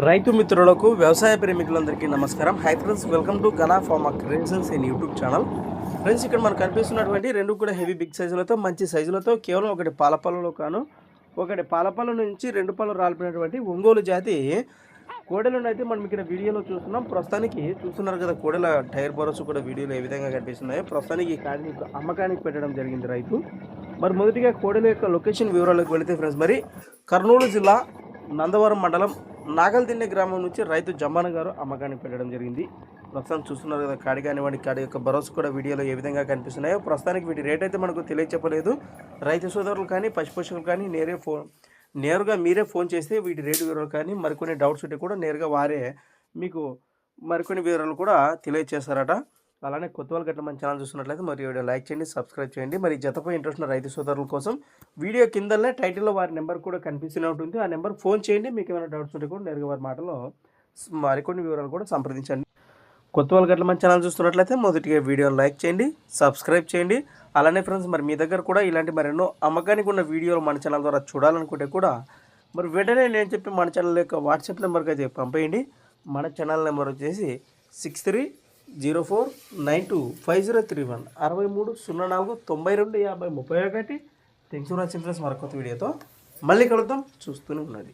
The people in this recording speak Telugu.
రైతు మిత్రులకు వ్యవసాయ ప్రేమికులందరికీ నమస్కారం. Hi friends, welcome to Gana pharma creations in YouTube channel. Friends, ఇక్కడ మనకు కనిపిస్తున్నటువంటి రెండు కూడా హెవీ బిగ్ సైజులతో మంచి సైజులతో కేవలం ఒకటి పాలపల్లలో కాను ఒకటి పాలపల్ల నుంచి రెండు పళ్ళు రాలిపోయినటువంటి ఒంగోలు జాతి కోడెలను అయితే మనం ఇక్కడ వీడియోలో చూస్తున్నాం. ప్రస్తుతానికి చూస్తున్నారు కదా, కోడెల టైర్ బోరస్ కూడా వీడియోలో ఏ విధంగా కనిపిస్తున్నాయో. ప్రస్తుతానికి ఈ కాడిని అమ్మకానికి పెట్టడం జరిగింది రైతు. మరి మొదటిగా కోడెల యొక్క లొకేషన్ వివరాలకు వెళితే ఫ్రెండ్స్, మరి కర్నూలు జిల్లా నందవరం మండలం నాగల్దిన్నె గ్రామం నుంచి రైతు జమ్మన్న గారు అమ్మకానికి పెట్టడం జరిగింది. ప్రస్తుతం చూస్తున్నారు కదా, కాడి కానివ్వండి, కాడి యొక్క భరోసా కూడా వీడియోలో ఏ విధంగా కనిపిస్తున్నాయో. ప్రస్తుతానికి వీటి రేట్ అయితే మనకు తెలియచెప్పలేదు. రైతు సోదరులు కానీ పశుపోషకులు కానీ నేరుగా మీరే ఫోన్ చేస్తే వీటి రేటు వివరాలు కానీ మరికొన్ని డౌట్స్ ఉంటే కూడా నేరుగా వారే మీకు మరికొన్ని వివరాలు కూడా తెలియజేస్తారట. అలానే కొత్త వాళ్ళు గట్ల మన ఛానల్ చూస్తున్నట్లయితే మరి వీడియో లైక్ చేయండి, సబ్స్క్రైబ్ చేయండి. మరి జతపై ఇంట్రెస్ట్ ఉన్న రైతు సోదరుల కోసం వీడియో కిందనే టైటిల్లో వారి నెంబర్ కూడా కనిపిస్తూనే ఉంటుంది. ఆ నెంబర్ ఫోన్ చేయండి. మీకు ఏమైనా డౌట్స్ ఉంటే కూడా నేరుగా వారి మాటలో మరికొన్ని వివరాలు కూడా సంప్రదించండి. కొత్త వాళ్ళు గట్ల మన ఛానల్ చూస్తున్నట్లయితే మొదటిగా వీడియోని లైక్ చేయండి, సబ్స్క్రైబ్ చేయండి. అలానే ఫ్రెండ్స్, మరి మీ దగ్గర కూడా ఇలాంటి మరెన్నో అమ్మకానికి ఉన్న వీడియోలు మన ఛానల్ ద్వారా చూడాలనుకుంటే కూడా మరి వెంటనే నేను చెప్పి మన ఛానల్ యొక్క వాట్సాప్ నెంబర్కి అయితే పంపేయండి. మన ఛానల్ నెంబర్ వచ్చేసి 6304925031 6304925031. Thanks for watching friends. మరొక వీడియోతో మళ్ళీ కలుద్దాం. చూస్తూనే ఉన్నది.